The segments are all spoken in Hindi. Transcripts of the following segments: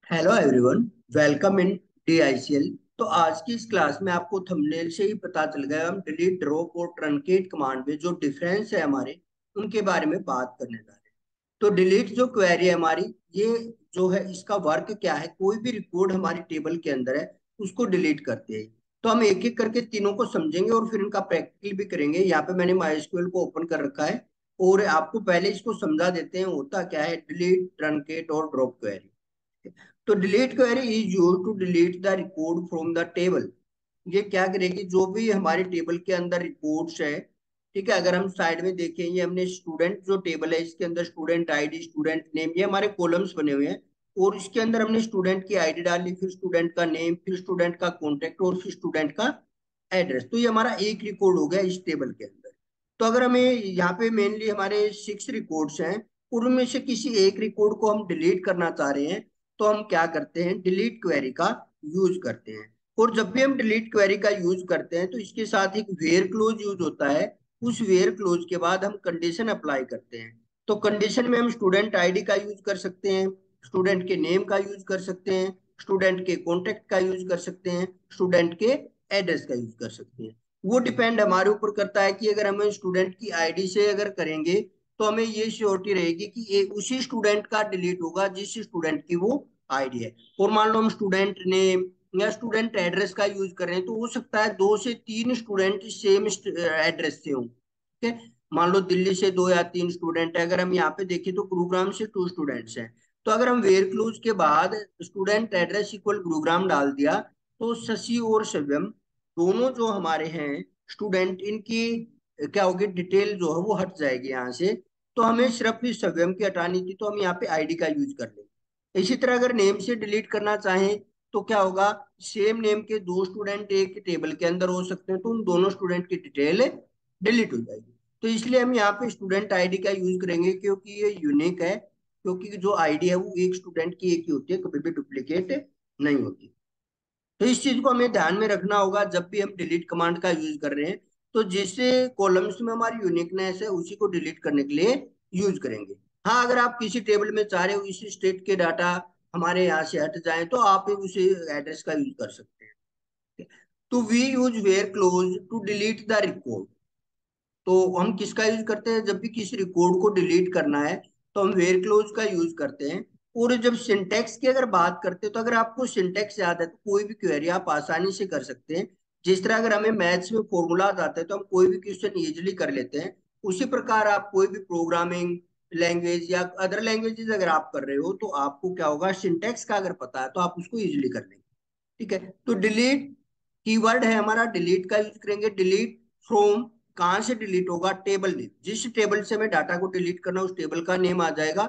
Hello everyone, welcome in DICL। तो आज की इस क्लास में आपको थंबनेल से ही पता चल गया, हम डिलीट, ड्रॉप और ट्रंकेट कमांड में जो डिफरेंस है हमारे, उनके बारे में बात करने जा रहे हैं। तो डिलीट जो क्वेरी है हमारी, ये जो है इसका वर्क क्या है, कोई भी रिकॉर्ड हमारी टेबल के अंदर है उसको डिलीट करते हैं। तो हम एक एक करके तीनों को समझेंगे और फिर इनका प्रैक्टिकल भी करेंगे। यहाँ पे मैंने MySQL को ओपन कर रखा है और आपको पहले इसको समझा देते हैं होता क्या है डिलीट, ट्रंकेट और ड्रॉप क्वेरी। तो delete query is use to delete the record from the table. ये क्या करेगी, जो भी हमारे टेबल के अंदर रिकॉर्ड्स है, ठीक है। अगर हम साइड में देखें, ये हमने स्टूडेंट जो टेबल है इसके अंदर स्टूडेंट आईडी, स्टूडेंट नेम, ये हमारे कॉलम्स बने हुए हैं। और इसके अंदर हमने स्टूडेंट की आईडी डाली, फिर स्टूडेंट का नेम, फिर स्टूडेंट का कॉन्टेक्ट और फिर स्टूडेंट का एड्रेस। तो ये हमारा एक रिकॉर्ड हो गया इस टेबल के अंदर। तो अगर हमें यहाँ पे मेनली हमारे 6 रिकॉर्ड्स हैं, उनमें से किसी एक रिकॉर्ड को हम डिलीट करना चाह रहे हैं, तो हम क्या करते हैं, डिलीट क्वेरी का यूज करते हैं। और जब भी हम डिलीट क्वेरी का यूज करते हैं तो इसके साथ एक वेयर क्लोज यूज होता है। उस वेयर क्लोज के बाद हम कंडीशन अप्लाई करते हैं। तो कंडीशन में हम स्टूडेंट आईडी का यूज कर सकते हैं, स्टूडेंट के नेम का यूज कर सकते हैं, स्टूडेंट के कॉन्टेक्ट का यूज कर सकते हैं, स्टूडेंट के एड्रेस का यूज कर सकते हैं। वो डिपेंड हमारे ऊपर करता है कि अगर हमें स्टूडेंट की आईडी से अगर करेंगे तो हमें ये श्योरिटी रहेगी कि ये उसी स्टूडेंट का डिलीट होगा जिस स्टूडेंट की वो आईडी है। और मान लो हम स्टूडेंट नेम या स्टूडेंट एड्रेस का यूज कर रहे हैं, तो हो सकता है 2 से 3 स्टूडेंट सेम एड्रेस से हों, ठीक है। मान लो दिल्ली से 2 या 3 स्टूडेंट है, अगर हम यहाँ पे देखें तो गुरुग्राम से 2 स्टूडेंट्स हैं। तो अगर हम वेयर क्लोज के बाद स्टूडेंट एड्रेस इक्वल गुरुग्राम डाल दिया, तो शशि और शिवम दोनों जो हमारे हैं स्टूडेंट, इनकी क्या होगी, डिटेल जो है वो हट जाएगी यहाँ से। तो हमें सिर्फ इस सव्यम की हटानी थी, तो हम यहाँ पे आईडी का यूज कर लेंगे। इसी तरह अगर नेम से डिलीट करना चाहें तो क्या होगा, सेम नेम के 2 स्टूडेंट एक टेबल के अंदर हो सकते हैं, तो उन दोनों स्टूडेंट की डिटेल डिलीट हो जाएगी। तो इसलिए हम यहाँ पे स्टूडेंट आईडी का यूज करेंगे, क्योंकि ये यूनिक है। क्योंकि जो आईडी है वो एक स्टूडेंट की एक ही होती है, कभी भी डुप्लीकेट नहीं होती। तो इस चीज को हमें ध्यान में रखना होगा जब भी हम डिलीट कमांड का यूज कर रहे हैं। तो जिससे कॉलम्स में हमारी यूनिकनेस है उसी को डिलीट करने के लिए यूज करेंगे। हाँ, अगर आप किसी टेबल में चाह रहे हो इसी स्टेट के डाटा हमारे यहाँ से हट जाए, तो आप उसी एड्रेस का यूज कर सकते हैं। तो we use where clause to delete the record. तो हम किसका यूज करते हैं, जब भी किसी रिकॉर्ड को डिलीट करना है तो हम वेयर क्लोज का यूज करते हैं। और जब सिंटेक्स की अगर बात करते हैं, तो अगर आपको सिंटेक्स याद है तो कोई भी क्वेरी आप आसानी से कर सकते हैं। जिस तरह अगर हमें मैथ्स में फॉर्मूला आते हैं तो हम कोई भी क्वेश्चन इजीली कर लेते हैं, उसी प्रकार आप कोई भी प्रोग्रामिंग लैंग्वेज या अदर लैंग्वेजेस अगर आप कर रहे हो, तो आपको क्या होगा, सिंटेक्स का अगर पता है तो आप उसको इजीली कर लेंगे। ठीक है। तो डिलीट कीवर्ड है हमारा, डिलीट का यूज करेंगे। डिलीट फ्रॉम, कहां से डिलीट होगा, टेबल नेम, जिस टेबल से हमें डाटा को डिलीट करना उस टेबल का नेम आ जाएगा।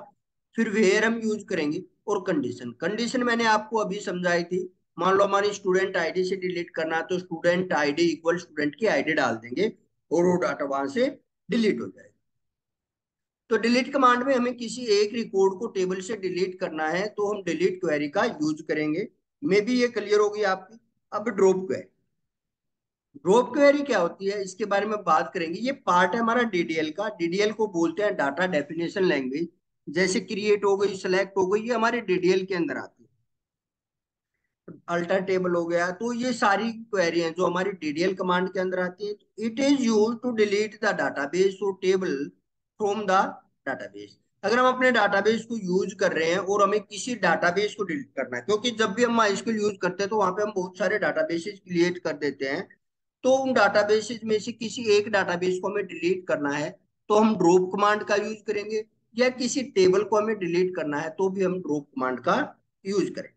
फिर वेयर हम यूज करेंगे। और कंडीशन, कंडीशन मैंने आपको अभी समझाई थी। मान लो हमारी स्टूडेंट आईडी से डिलीट करना है, तो स्टूडेंट आईडी इक्वल स्टूडेंट की आईडी डाल देंगे और वो डाटा वहां से डिलीट हो जाएगा। तो डिलीट कमांड में हमें किसी एक रिकॉर्ड को टेबल से डिलीट करना है, तो हम डिलीट क्वेरी का यूज करेंगे। मे बी ये क्लियर होगी आपकी। अब ड्रॉप क्वेरी, ड्रॉप क्वेरी क्या होती है इसके बारे में बात करेंगे। ये पार्ट है हमारा डीडीएल का। डीडीएल को बोलते हैं डाटा डेफिनेशन लैंग्वेज। जैसे क्रिएट हो गई, सेलेक्ट हो गई, ये हमारे डीडीएल के अंदर आती है। अल्टर टेबल हो गया, तो ये सारी क्वेरी हैं जो हमारी डीडीएल कमांड के अंदर आती है। It is use to delete the database और टेबल फ्रॉम द डाटाबेस। अगर हम अपने डाटाबेस को यूज कर रहे हैं और हमें किसी डाटाबेस को डिलीट करना है, क्योंकि जब भी हम माइस्क्यूएल यूज करते हैं तो वहां पे हम बहुत सारे डाटाबेसेस क्रिएट कर देते हैं। तो उन डाटाबेसेस में से किसी एक डाटाबेस को हमें डिलीट करना है, तो हम ड्रॉप कमांड का यूज करेंगे। या किसी टेबल को हमें डिलीट करना है तो भी हम ड्रॉप कमांड का यूज करेंगे।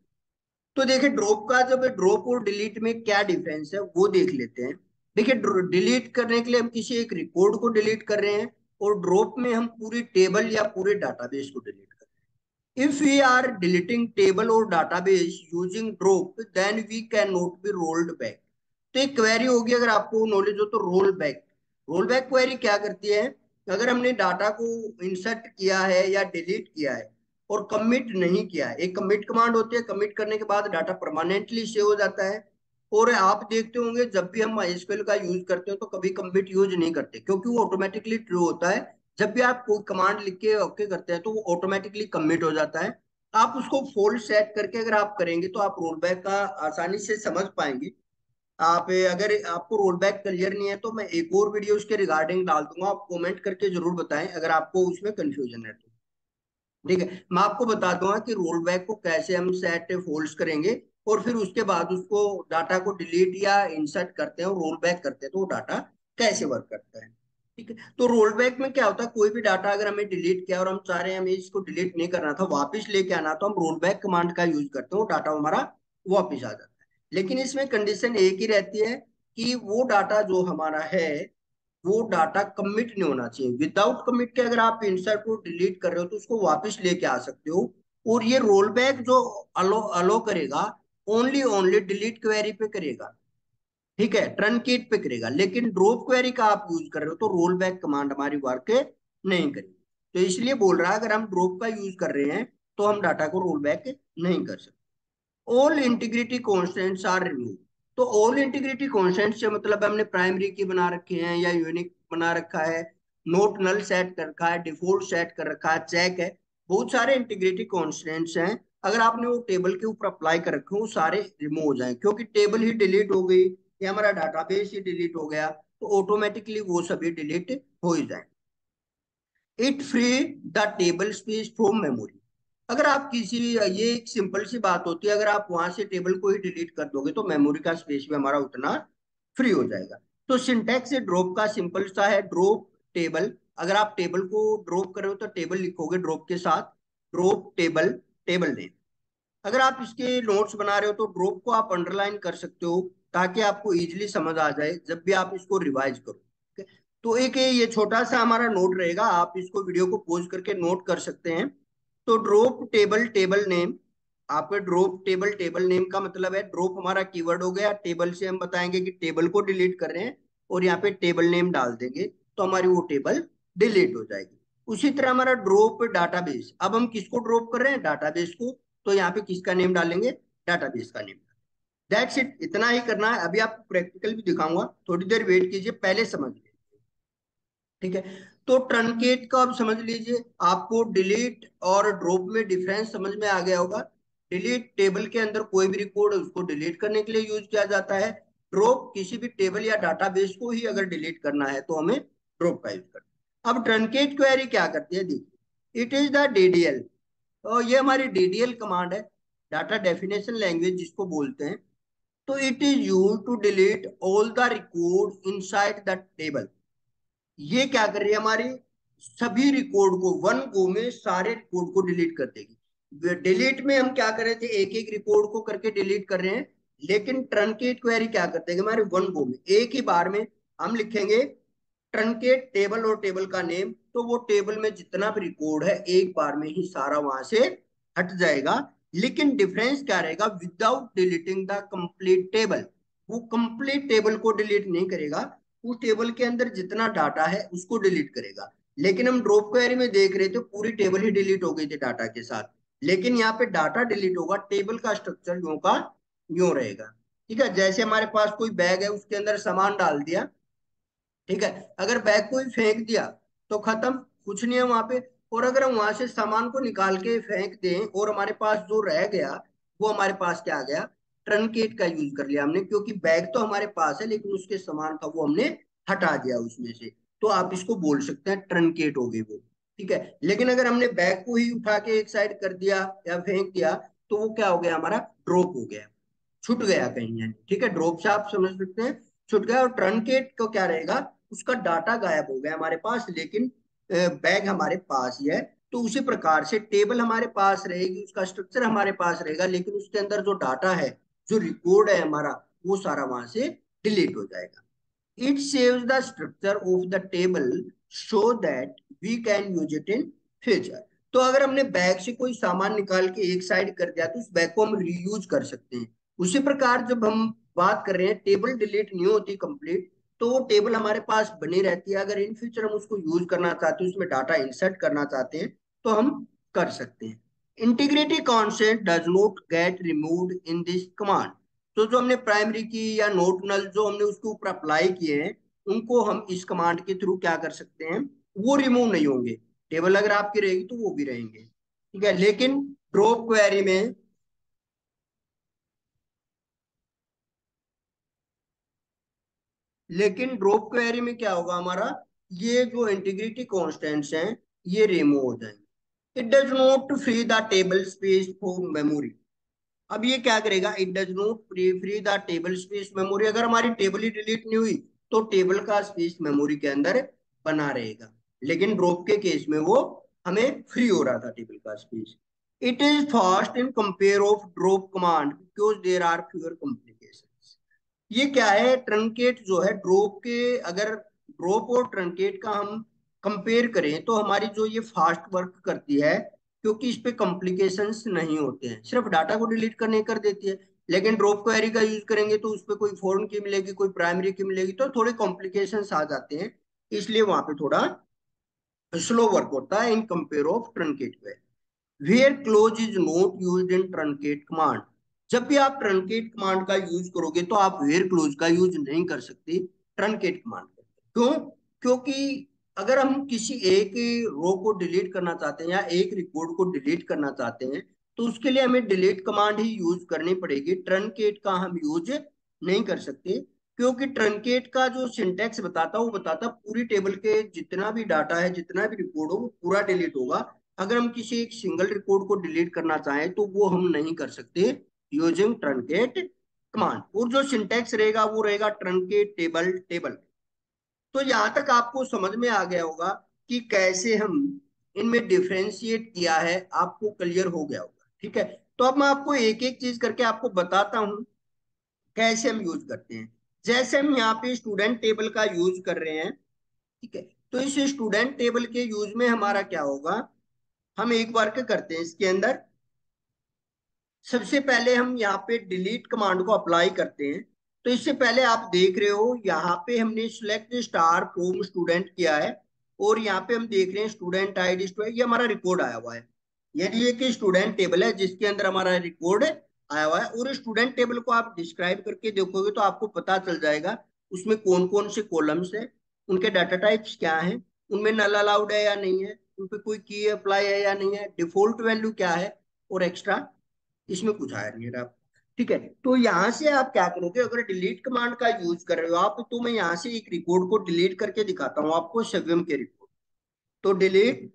तो देखिए ड्रॉप का, जब ड्रॉप और डिलीट में क्या डिफरेंस है वो देख लेते हैं। देखिए डिलीट करने के लिए हम किसी एक रिकॉर्ड को डिलीट कर रहे हैं, और ड्रॉप में हम पूरी टेबल या पूरे डाटाबेस को डिलीट कर रहे हैं। If we are deleting table और database using drop, then we can not be rolled back. तो एक क्वेरी होगी, अगर आपको नॉलेज हो तो, roll back. Roll back query क्या करती है, अगर हमने डाटा को इंसर्ट किया है या डिलीट किया है और कमिट नहीं किया है, एक कमिट कमांड होती है, कमिट करने के बाद डाटा परमानेंटली सेव हो जाता है। और आप देखते होंगे जब भी हम MySQL का यूज करते हो तो कभी कमिट यूज नहीं करते, क्योंकि वो ऑटोमेटिकली ट्रू होता है। जब भी आप कोई कमांड लिख के ओके करते हैं तो वो ऑटोमेटिकली कमिट हो जाता है। आप उसको फोल्ड सेट करके अगर आप करेंगे तो आप रोल बैक का आसानी से समझ पाएंगे। आप अगर आपको रोल बैक क्लियर नहीं है तो मैं एक और वीडियो उसके रिगार्डिंग डाल दूंगा, आप कमेंट करके जरूर बताएं अगर आपको उसमें कंफ्यूजन है तो। ठीक है, मैं आपको बता दूंगा कि रोल बैक को कैसे हम सेट फोल्ड्स करेंगे और फिर उसके बाद उसको डाटा को डिलीट या इंसर्ट करते हैं और रोल बैक करते हैं तो वो डाटा कैसे वर्क करता है। ठीक है, तो रोल बैक में क्या होता है, कोई भी डाटा अगर हमें डिलीट किया और हम चाह रहे हैं हमें इसको डिलीट नहीं करना था, वापस लेके आना, तो हम रोल बैक कमांड का यूज करते हैं, वो डाटा हमारा वापस आ जाता है। लेकिन इसमें कंडीशन एक ही रहती है कि वो डाटा जो हमारा है वो डाटा कमिट नहीं होना चाहिए। विदाउट कमिट के अगर आप इंसर्ट को डिलीट कर रहे हो तो उसको वापस लेके आ सकते हो। और ये रोल बैक जो अलो अलो करेगा, ओनली ओनली डिलीट क्वेरी पे करेगा। ठीक है, ट्रनकेट पे करेगा, लेकिन ड्रॉप क्वेरी का आप यूज कर रहे हो तो रोल बैक कमांड हमारी वर्क नहीं करेगी। तो इसलिए बोल रहा है अगर हम ड्रॉप का यूज कर रहे हैं तो हम डाटा को रोल बैक नहीं कर सकते। All integrity constants are remove. तो ऑल इंटीग्रिटी कॉन्स्टेंट से मतलब हमने प्राइमरी की बना रखे हैं या यूनिक बना रखा है, नोट नल सेट कर रखा है, डिफॉल्ट सेट कर रखा है, चेक है, बहुत सारे इंटीग्रिटी कॉन्स्टेंट्स हैं। अगर आपने वो टेबल के ऊपर अप्लाई कर रखे हो वो सारे रिमूव हो जाए, क्योंकि टेबल ही डिलीट हो गई या हमारा डाटाबेस ही डिलीट हो गया तो ऑटोमेटिकली वो सभी डिलीट हो ही जाए। It free the table space from memory. अगर आप किसी, ये एक सिंपल सी बात होती है, अगर आप वहां से टेबल को ही डिलीट कर दोगे तो मेमोरी का स्पेस भी हमारा उतना फ्री हो जाएगा। तो सिंटैक्स ड्रॉप का सिंपल सा है, ड्रॉप टेबल। अगर आप टेबल को ड्रॉप कर रहे हो तो टेबल लिखोगे ड्रॉप के साथ, ड्रॉप टेबल, टेबल नेम। अगर आप इसके नोट्स बना रहे हो तो ड्रॉप को आप अंडरलाइन कर सकते हो ताकि आपको इजीली समझ आ जाए जब भी आप इसको रिवाइज करो। ठीक है? तो एक ये छोटा सा हमारा नोट रहेगा, आप इसको वीडियो को पॉज करके नोट कर सकते हैं। तो ड्रॉप टेबल टेबल नेम, आपके ड्रॉप टेबल टेबल नेम का मतलब है ड्रॉप हमारा कीवर्ड हो गया, टेबल से हम बताएंगे कि टेबल को डिलीट कर रहे हैं और यहाँ पे टेबल नेम डाल देंगे तो हमारी वो टेबल डिलीट हो जाएगी। उसी तरह हमारा ड्रॉप डाटाबेस, अब हम किसको ड्रॉप कर रहे हैं, डाटाबेस को, तो यहाँ पे किसका नेम डालेंगे, डाटाबेस का नेम। दैट्स इट, इतना ही करना है। अभी आपको प्रैक्टिकल भी दिखाऊंगा, थोड़ी देर वेट कीजिए, पहले समझ लीजिए। ठीक है, तो ट्रनकेट का अब समझ लीजिए, आपको डिलीट और ड्रॉप में डिफरेंस समझ में आ गया होगा। डिलीट टेबल के अंदर कोई भी रिकॉर्ड है उसको डिलीट करने के लिए यूज किया जाता है। ड्रॉप किसी भी टेबल या डाटाबेस को ही अगर डिलीट करना है तो हमें ड्रॉप का यूज करना है। अब ट्रनकेट क्वेरी क्या करती है, देखिए, इट इज द डीडीएल। तो ये हमारी डीडीएल कमांड है, डाटा डेफिनेशन लैंग्वेज जिसको बोलते हैं। तो it is use to delete all the record inside the table. ये क्या कर रही है, हमारी सभी रिकॉर्ड को वन गो में सारे रिकॉर्ड को डिलीट कर देगी। डिलीट में हम क्या कर रहे थे, एक एक रिकॉर्ड को करके डिलीट कर रहे हैं, लेकिन ट्रनकेट क्वेरी क्या करते हैं, हमारे वन गो में एक ही बार में हम लिखेंगे ट्रनकेट टेबल और टेबल का नेम, तो वो टेबल में जितना भी रिकॉर्ड है एक बार में ही सारा वहां से हट जाएगा। लेकिन डिफरेंस क्या रहेगा, without deleting the complete table, वो कंप्लीट टेबल को डिलीट नहीं करेगा, उस टेबल के अंदर जितना डाटा है उसको डिलीट करेगा। लेकिन हम ड्रॉप क्वेरी में देख रहे थे पूरी टेबल ही डिलीट हो गई थी डाटा के साथ, लेकिन यहाँ पे डाटा डिलीट होगा, टेबल का स्ट्रक्चर यूं का यूं रहेगा। ठीक है, जैसे हमारे पास कोई बैग है उसके अंदर सामान डाल दिया, ठीक है, अगर बैग को ही फेंक दिया तो खत्म, कुछ नहीं है वहां पे। और अगर हम वहां से सामान को निकाल के फेंक दें और हमारे पास जो रह गया वो हमारे पास क्या आ गया, ट्रनकेट का यूज कर लिया हमने, क्योंकि बैग तो हमारे पास है लेकिन उसके सामान था वो हमने हटा दिया उसमें से। तो आप इसको बोल सकते हैं ट्रनकेट हो गई वो। ठीक है, लेकिन अगर हमने बैग को ही उठा के एक साइड कर दिया या फेंक दिया तो वो क्या हो गया, हमारा ड्रॉप हो गया, छूट गया कहीं यानी। ठीक है, ड्रॉप से आप समझ सकते हैं छूट गया। और ट्रनकेट को क्या रहेगा, उसका डाटा गायब हो गया हमारे पास, लेकिन बैग हमारे पास ही है। तो उसी प्रकार से टेबल हमारे पास रहेगी, उसका स्ट्रक्चर हमारे पास रहेगा, लेकिन उसके अंदर जो डाटा है, जो रिकॉर्ड है हमारा, वो सारा वहां से डिलीट हो जाएगा। It saves the structure of the table so that we can use it in future. तो अगर हमने बैग से कोई सामान निकाल के एक साइड कर दिया तो उस बैग को हम रीयूज कर सकते हैं। उसी प्रकार जब हम बात कर रहे हैं टेबल डिलीट नहीं होती कंप्लीट, तो वो टेबल हमारे पास बनी रहती है। अगर इन फ्यूचर हम उसको यूज करना चाहते हैं, उसमें डाटा इंसर्ट करना चाहते हैं तो हम कर सकते हैं। Integrity concept does not gate removed in this command. तो जो हमने प्राइमरी की या नोट नल जो हमने उसके ऊपर अप्लाई किए हैं उनको हम इस कमांड के थ्रू क्या कर सकते हैं, वो रिमूव नहीं होंगे। टेबल अगर आपकी रहेगी तो वो भी रहेंगे। ठीक है, लेकिन ड्रॉप क्वेरी में लेकिन ड्रॉप क्वेरी में क्या होगा हमारा, ये जो इंटीग्रिटी कॉन्स्टेंट्स हैं ये रिमूव हो जाएंगे। It does not free the table space for memory. अब ये क्या करेगा, it does not free the table space memory. अगर हमारी टेबल ही डिलीट नहीं हुई तो टेबल का स्पेस मेमोरी के अंदर बना रहेगा, लेकिन ड्रॉप के केस में वो हमें फ्री हो रहा था टेबल का space. It is fast in compare of drop command because there are fewer complication. ये क्या है, ट्रंकेट जो है ड्रॉप के, अगर ड्रॉप और ट्रंकेट का हम कंपेयर करें तो हमारी जो ये फास्ट वर्क करती है, क्योंकि इस पे कॉम्प्लिकेशंस नहीं होते हैं, सिर्फ डाटा को डिलीट करने कर देती है। लेकिन ड्रॉप क्वेरी का यूज करेंगे तो उस पे कोई फॉरेन की मिलेगी, कोई प्राइमरी की मिलेगी, तो थोड़े कॉम्प्लिकेशंस आ जाते हैं। इसलिए वहां पे थोड़ा स्लो वर्क होता है इन कंपेयर ऑफ ट्रंकेट पे। Where clause is not used in truncate command. जब भी आप ट्रंकेट कमांड का यूज करोगे तो आप वेयर क्लोज का यूज नहीं कर सकते ट्रंकेट कमांड का। क्यों? क्योंकि अगर हम किसी एक रो को डिलीट करना चाहते हैं या एक रिकॉर्ड को डिलीट करना चाहते हैं तो उसके लिए हमें डिलीट कमांड ही यूज करनी पड़ेगी, ट्रंकेट का हम यूज नहीं कर सकते। क्योंकि ट्रंकेट का जो सिंटेक्स बताता वो बताता पूरी टेबल के जितना भी डाटा है, जितना भी रिकॉर्ड हो वो पूरा डिलीट होगा। अगर हम किसी एक सिंगल रिकॉर्ड को डिलीट करना चाहें तो वो हम नहीं कर सकते यूजिंग ट्रंकेट कमांड। और जो सिंटेक्स रहेगा वो रहेगा ट्रंकेट टेबल टेबल। तो यहां तक आपको समझ में आ गया होगा कि कैसे हम इनमें डिफरेंशिएट किया है, आपको क्लियर हो गया होगा। ठीक है, तो अब मैं आपको एक एक चीज करके आपको बताता हूं कैसे हम यूज करते हैं। जैसे हम यहाँ पे स्टूडेंट टेबल का यूज कर रहे हैं, ठीक है, तो इस स्टूडेंट टेबल के यूज में हमारा क्या होगा, हम एक वर्क करते हैं इसके अंदर। सबसे पहले हम यहाँ पे डिलीट कमांड को अप्लाई करते हैं। तो इससे पहले आप देख रहे हो यहाँ पे हमने सिलेक्ट स्टार फ्रॉम स्टूडेंट किया है, और यहाँ पे हम देख रहे हैं स्टूडेंट आईडी स्टूडेंट, ये हमारा रिकॉर्ड आया हुआ है। यानी ये कि स्टूडेंट टेबल है जिसके अंदर हमारा रिकॉर्ड आया हुआ है। और स्टूडेंट टेबल को आप डिस्क्राइब करके देखोगे तो आपको पता चल जाएगा उसमें कौन कौन से कॉलम्स है, उनके डाटा टाइप्स क्या है, उनमें नल अलाउड है या नहीं है, उन पे कोई की अप्लाई है या नहीं है, डिफॉल्ट वैल्यू क्या है, और एक्स्ट्रा इसमें कुछ आया नहीं है आप। ठीक है, तो यहां से आप क्या करोगे, अगर डिलीट कमांड का यूज कर रहे हो आप, तो मैं यहां से एक रिकॉर्ड को डिलीट करके दिखाता हूं आपको, शबनम के रिकॉर्ड। तो डिलीट,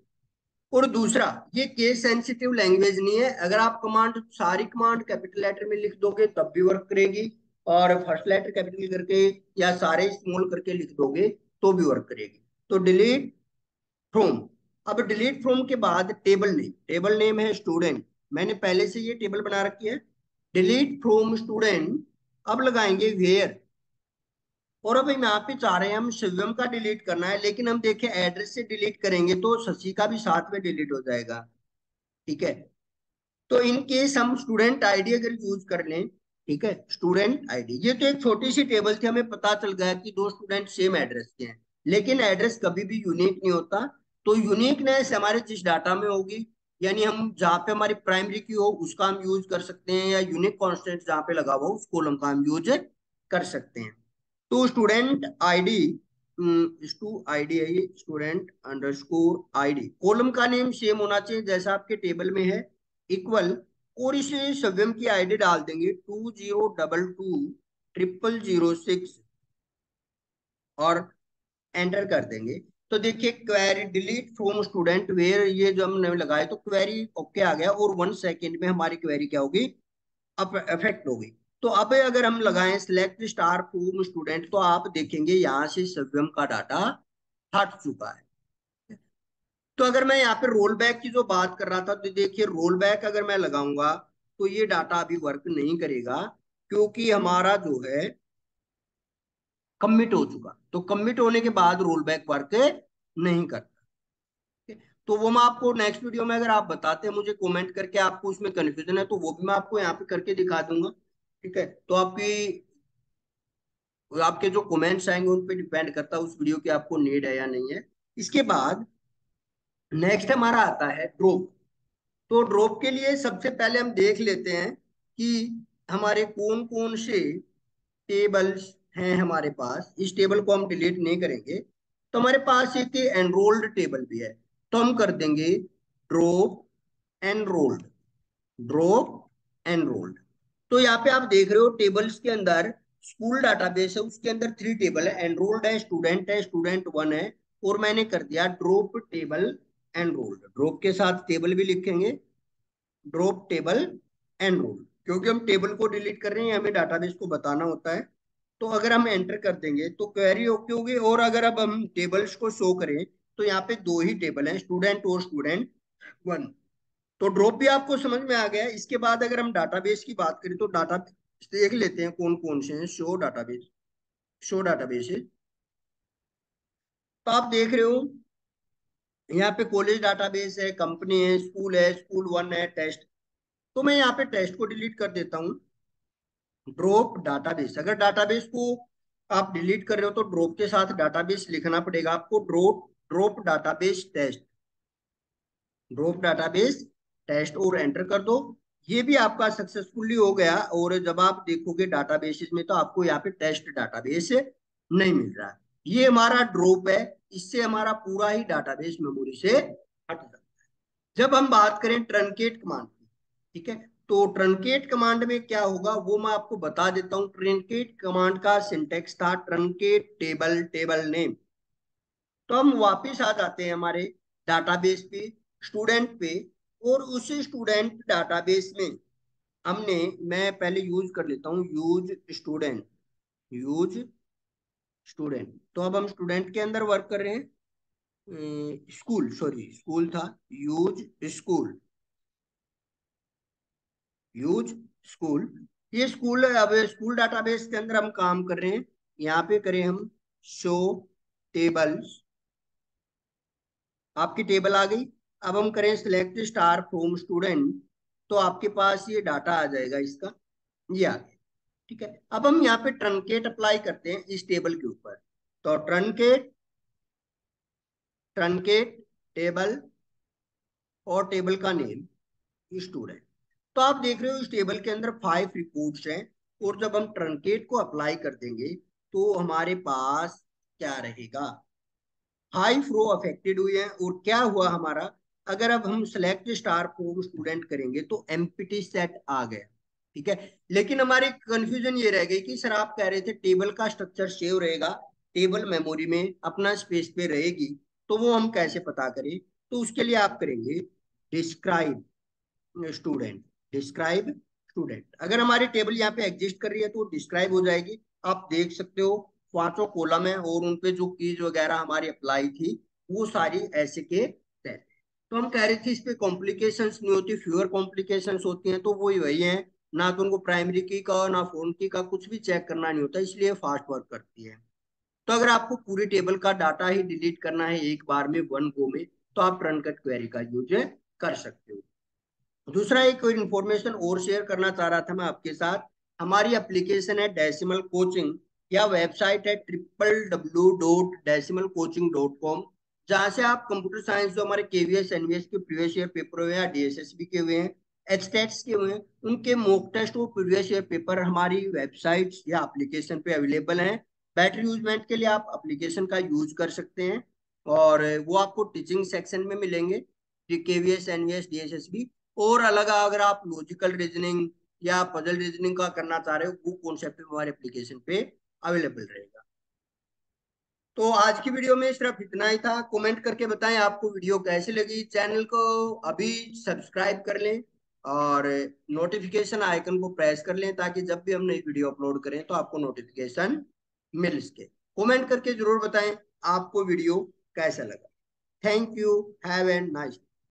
और दूसरा ये केस सेंसिटिव लैंग्वेज नहीं है। अगर आप कमांड सारी कमांड कैपिटल लेटर में लिख दोगे तब भी वर्क करेगी, और फर्स्ट लेटर कैपिटल करके या सारे स्मॉल करके लिख दोगे तो भी वर्क करेगी। तो डिलीट फ्रॉम, अब डिलीट फ्रॉम के बाद टेबल नेम, टेबल नेम है स्टूडेंट, मैंने पहले से ये टेबल बना रखी है। डिलीट फ्रॉम स्टूडेंट, अब लगाएंगे वेयर। और अब हम यहाँ पे चाह रहे हैं हम शिवम का डिलीट करना है, लेकिन हम देखें एड्रेस से डिलीट करेंगे तो शशि का भी साथ में डिलीट हो जाएगा। ठीक है, तो इन केस हम स्टूडेंट आईडी अगर यूज कर लें, ठीक है, स्टूडेंट आईडी, ये तो एक छोटी सी टेबल थी, हमें पता चल गया कि दो स्टूडेंट सेम एड्रेस के हैं। लेकिन एड्रेस कभी भी यूनिक नहीं होता। तो यूनिकनेस हमारे जिस डाटा में होगी, यानी हम जहाँ पे हमारी प्राइमरी की हो उसका हम यूज कर सकते हैं, या यूनिक कॉन्स्टेंट जहाँ पे लगा हुआ हो उस कॉलम का हम यूज कर सकते हैं। तो स्टूडेंट आईडी, स्टू आईडी है ये, स्टूडेंट अंडरस्कोर आईडी, कॉलम का नेम सेम होना चाहिए जैसा आपके टेबल में है, इक्वल। और इसे सव्यम की आईडी डाल देंगे 2022 00006, और एंटर कर देंगे। तो देखिए query delete from student where, ये जो हमने लगाए तो क्वेरी ओके आ गया, और 1 सेकेंड में हमारी क्वेरी क्या होगी, अब इफेक्ट होगी। तो अब अगर हम लगाएं सिलेक्ट स्टार फ्रॉम स्टूडेंट तो आप देखेंगे यहाँ से सव्यम का डाटा हट चुका है। तो अगर मैं यहाँ पे रोल बैक की जो बात कर रहा था, तो देखिए रोल बैक अगर मैं लगाऊंगा तो ये डाटा अभी वर्क नहीं करेगा, क्योंकि हमारा जो है कमिट हो चुका। तो कमिट होने के बाद रोल बैक वर्क नहीं करता। तो वो मैं आपको नेक्स्ट वीडियो में, अगर आप बताते हैं मुझे कमेंट करके आपको उसमें कंफ्यूजन है, तो वो भी मैं आपको यहाँ पे करके दिखा दूंगा। ठीक है, तो आपकी आपके जो कमेंट्स आएंगे उन पे डिपेंड करता है उस वीडियो की आपको नीड है या नहीं है। इसके बाद नेक्स्ट हमारा आता है ड्रॉप। तो ड्रॉप के लिए सबसे पहले हम देख लेते हैं कि हमारे कौन कौन से टेबल्स हैं हमारे पास। इस टेबल को हम डिलीट नहीं करेंगे। तो हमारे पास एक एनरोल्ड टेबल भी है, तो हम कर देंगे ड्रॉप एनरोल्ड। Drop enrolled. तो यहाँ पे आप देख रहे हो टेबल्स के अंदर स्कूल डाटाबेस है, उसके अंदर 3 टेबल है, एनरोल्ड है, स्टूडेंट वन है, और मैंने कर दिया ड्रॉप टेबल एनरोल्ड। ड्रॉप के साथ टेबल भी लिखेंगे, ड्रॉप टेबल एनरोल्ड, क्योंकि हम टेबल को डिलीट कर रहे हैं, हमें डाटाबेस को बताना होता है। तो अगर हम एंटर कर देंगे तो क्वेरी ओके होगी। और अगर अब हम टेबल्स को शो करें तो यहाँ पे 2 ही टेबल हैं, स्टूडेंट और स्टूडेंट वन। तो ड्रॉप भी आपको समझ में आ गया। इसके बाद अगर हम डाटाबेस की बात करें तो डाटा देख लेते हैं कौन कौन से हैं। Show database. तो आप देख रहे हो यहाँ पे कॉलेज डाटाबेस है, कंपनी है, स्कूल वन है, टेस्ट। तो मैं यहाँ पे टेस्ट को डिलीट कर देता हूँ। ड्रॉप डाटाबेस, अगर डाटाबेस को आप डिलीट कर रहे हो तो ड्रॉप के साथ डाटाबेस लिखना पड़ेगा आपको। Drop drop database test, drop database test, और एंटर कर दो। ये भी आपका सक्सेसफुली हो गया। और जब आप देखोगे डाटाबेसेस में तो आपको यहाँ पे टेस्ट डाटाबेस नहीं मिल रहा है। ये हमारा ड्रॉप है, इससे हमारा पूरा ही डाटाबेस मेमोरी से हट जाता है। जब हम बात करें ट्रंकेट कमांड की, ठीक है, तो ट्रंकेट कमांड में क्या होगा वो मैं आपको बता देता हूँ। ट्रंकेट कमांड का सिंटेक्स था ट्रंकेट टेबल टेबल नेम। तो हम वापिस आ जाते हैं हमारे डाटाबेस पे, स्टूडेंट पे, और उस स्टूडेंट डाटाबेस में हमने, मैं पहले यूज कर लेता हूँ यूज स्टूडेंट, यूज स्टूडेंट। तो अब हम स्टूडेंट के अंदर वर्क कर रहे हैं। स्कूल, सॉरी स्कूल था, यूज स्कूल, यूज स्कूल। ये स्कूल, अब स्कूल डाटाबेस के अंदर हम काम कर रहे हैं। यहाँ पे करें हम शो टेबल्स, आपकी टेबल आ गई। अब हम करें सिलेक्ट स्टार फ्रॉम स्टूडेंट, तो आपके पास ये डाटा आ जाएगा इसका, ये आ गया। ठीक है, अब हम यहाँ पे ट्रंकेट अप्लाई करते हैं इस टेबल के ऊपर। तो ट्रंकेट, ट्रंकेट टेबल, और टेबल का नेम स्टूडेंट। तो आप देख रहे हो इस टेबल के अंदर 5 रिपोर्ट्स हैं। और जब हम ट्रंकेट को अप्लाई कर देंगे तो हमारे पास क्या रहेगा, 5 रो अफेक्टेड हुए हैं। और क्या हुआ हमारा, अगर अब हम सेलेक्ट स्टार फॉर स्टूडेंट करेंगे तो एम्प्टी सेट आ गया। ठीक है, लेकिन हमारी कंफ्यूजन ये रह गई कि सर आप कह रहे थे टेबल का स्ट्रक्चर सेव रहेगा, टेबल मेमोरी में अपना स्पेस पे रहेगी, तो वो हम कैसे पता करें। तो उसके लिए आप करेंगे डिस्क्राइब स्टूडेंट, डिस्क्राइब स्टूडेंट। अगर हमारी टेबल यहाँ पे एग्जिस्ट कर रही है तो डिस्क्राइब हो जाएगी। आप देख सकते हो 5 कॉलम है, और उनपे जो कीज वगैरह हमारी अप्लाई थी वो सारी ऐसे के तहत। तो हम कह रहे थे इस पे कॉम्प्लिकेशंस नहीं होती, फ्यूअर कॉम्प्लिकेशंस होती हैं। तो वही वही है, ना तो उनको प्राइमरी की का ना फोन की का कुछ भी चेक करना नहीं होता, इसलिए फास्ट वर्क करती है। तो अगर आपको पूरी टेबल का डाटा ही डिलीट करना है एक बार में, वन गो में, तो आप रन कट क्वेरी का यूज कर सकते हो। दूसरा एक इंफॉर्मेशन और शेयर करना चाह रहा था मैं आपके साथ। हमारी एप्लीकेशन है डेसिमल कोचिंग, या वेबसाइट है www.decimalcoaching.com, जहां से आप कंप्यूटर साइंस जो हमारे केवीएस एनवीएस के प्रीवियस ईयर पेपर हुए हैं, डीएसएसबी के हुए हैं, एचटेट्स के हुए हैं, उनके मॉक टेस्ट और प्रीवियस ईयर पेपर हमारी वेबसाइट या एप्लीकेशन पे अवेलेबल हैं। बेटर यूजमेंट के लिए आप एप्लीकेशन का यूज कर सकते हैं, और वो आपको टीचिंग सेक्शन में मिलेंगे, केवीएस एनवीएस डीएसएसबी। और अलग अगर आप लॉजिकल रीजनिंग या पजल रीजनिंग का करना चाह रहे हो, वो कॉन्सेप्ट हमारे एप्लीकेशन पे अवेलेबल रहेगा। तो आज की वीडियो में सिर्फ इतना ही था। कमेंट करके बताएं आपको वीडियो कैसी लगी। चैनल को अभी सब्सक्राइब कर लें, और नोटिफिकेशन आइकन को प्रेस कर लें, ताकि जब भी हम नई वीडियो अपलोड करें तो आपको नोटिफिकेशन मिल सके। कमेंट करके जरूर बताएं आपको वीडियो कैसा लगा। Thank you, have a nice